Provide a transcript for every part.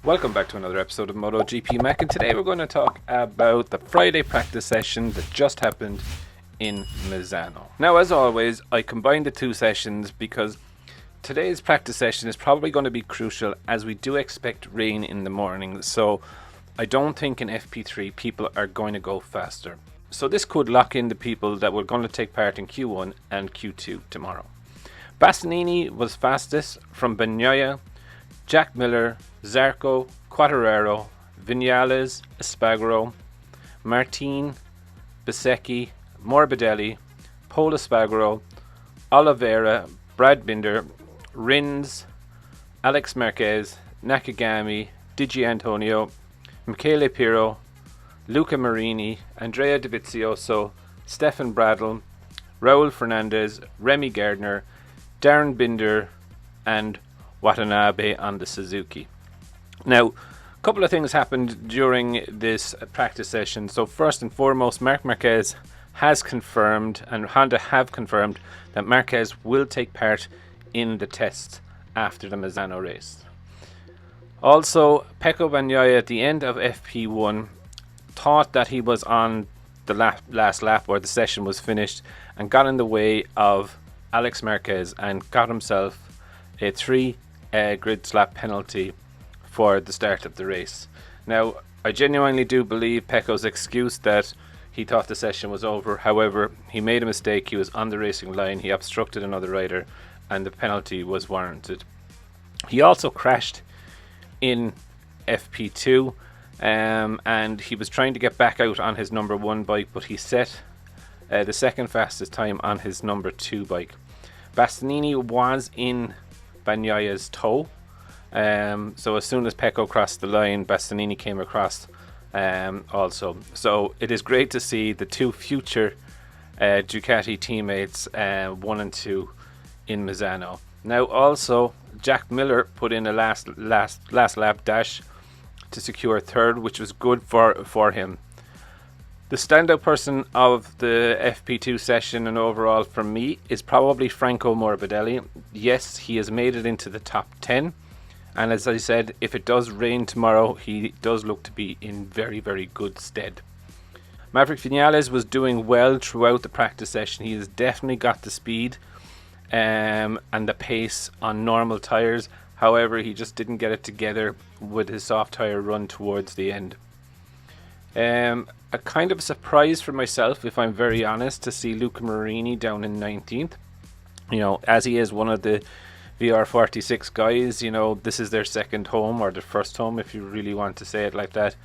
Welcome back to another episode of MotoGP Mac, and today we're going to talk about the Friday practice session that just happened in Misano. Now, as always, I combined the two sessions because today's practice session is probably going to be crucial as we do expect rain in the morning, so I don't think in FP3 people are going to go faster. So this could lock in the people that were going to take part in Q1 and Q2 tomorrow. Bastianini was fastest from Bagnaia, Jack Miller, Zarco, Quattararo, Viñales, Espargaro, Martin, Bezzecchi, Morbidelli, Pol Espargaro, Oliveira, Brad Binder, Rins, Alex Marquez, Nakagami, Digi Antonio, Michele Pirro, Luca Marini, Andrea Dovizioso, Stefan Bradl, Raul Fernandez, Remy Gardner, Darren Binder, and Watanabe on the Suzuki. Now, a couple of things happened during this practice session. So first and foremost, Marc Marquez has confirmed, and Honda have confirmed, that Marquez will take part in the tests after the Misano race. Also, Pecco Bagnaia at the end of FP1 thought that he was on the last lap where the session was finished and got in the way of Alex Marquez and got himself a 3 grid slap penalty for the start of the race. Now, I genuinely do believe Pecco's excuse that he thought the session was over. However, he made a mistake. He was on the racing line. He obstructed another rider, and the penalty was warranted. He also crashed in FP2, and he was trying to get back out on his number 1 bike, but he set the second fastest time on his number 2 bike. Bastianini was in Bagnaia's toe. So as soon as Pecco crossed the line, Bastianini came across also. So it is great to see the two future Ducati teammates, 1 and 2, in Misano. Now also, Jack Miller put in a last lap dash to secure third, which was good for him. The standout person of the FP2 session and overall for me is probably Franco Morbidelli. Yes, he has made it into the top 10. And as I said, if it does rain tomorrow, he does look to be in very, very good stead. Maverick Viñales was doing well throughout the practice session. He has definitely got the speed and the pace on normal tyres. However, he just didn't get it together with his soft tyre run towards the end. A kind of a surprise for myself, if I'm very honest, to see Luca Marini down in 19th. You know, as he is one of the VR46 guys, you know, this is their second home, or their first home, if you really want to say it like that.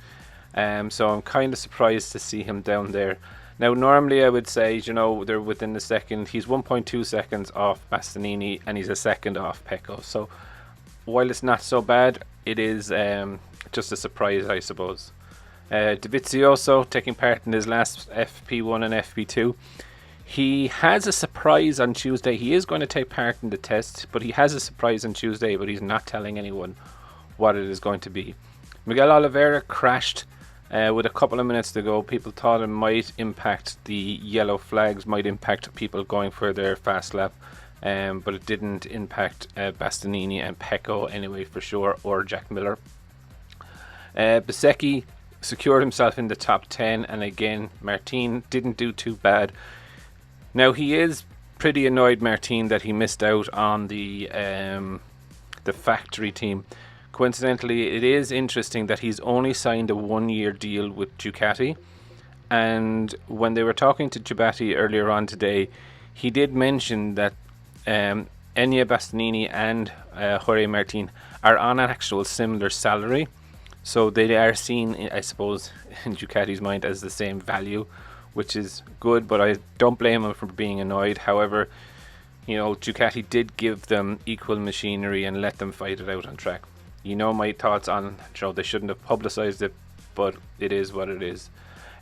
So I'm kind of surprised to see him down there. Now, normally I would say, you know, they're within the second. He's 1.2 seconds off Bastianini, and he's a second off Pecco. So while it's not so bad, it is just a surprise, I suppose. Dovizioso taking part in his last FP1 and FP2. He has a surprise on Tuesday. He is going to take part in the test, but he has a surprise on Tuesday, but he's not telling anyone what it is going to be. Miguel Oliveira crashed with a couple of minutes to go. People thought it might impact the yellow flags, might impact people going for their fast lap, but it didn't impact Bastianini and Pecco anyway, for sure, or Jack Miller. Bezzecchi secured himself in the top 10, and again, Martin didn't do too bad. Now, he is pretty annoyed, Martin, that he missed out on the factory team. Coincidentally, it is interesting that he's only signed a 1-year deal with Ducati, and when they were talking to Ducati earlier on today, he did mention that Enya Bastianini and Jorge Martin are on an actual similar salary. So they are seen, I suppose, in Ducati's mind as the same value, which is good, but I don't blame him for being annoyed. However, you know, Ducati did give them equal machinery and let them fight it out on track. You know my thoughts on, you know, they shouldn't have publicised it, but it is what it is.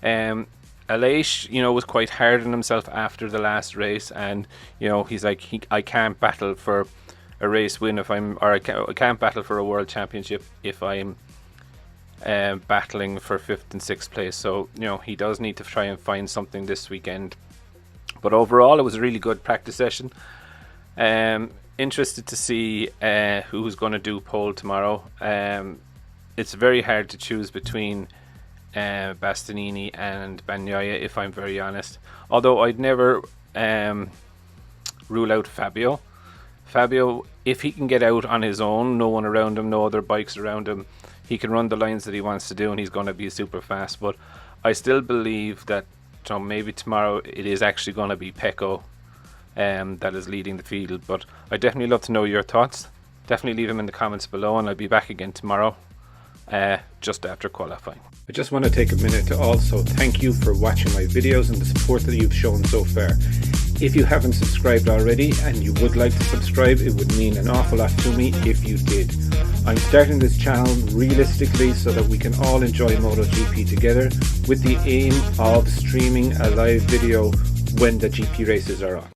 Aleix, you know, was quite hard on himself after the last race, and you know, he's like, I can't battle for a race win if I can't battle for a world championship if I'm battling for 5th and 6th place. So, you know, he does need to try and find something this weekend. But overall, it was a really good practice session. Interested to see who's going to do pole tomorrow. it's very hard to choose between Bastianini and Bagnaia, if I'm very honest. Although I'd never rule out Fabio. Fabio, if he can get out on his own, no one around him, no other bikes around him, he can run the lines that he wants to do, and he's going to be super fast. But I still believe that maybe tomorrow it is actually going to be Pecco that is leading the field. But I'd definitely love to know your thoughts. Definitely leave them in the comments below, and I'll be back again tomorrow just after qualifying. I just want to take a minute to also thank you for watching my videos and the support that you've shown so far. If you haven't subscribed already and you would like to subscribe, it would mean an awful lot to me if you did. I'm starting this channel realistically so that we can all enjoy MotoGP together, with the aim of streaming a live video when the GP races are on.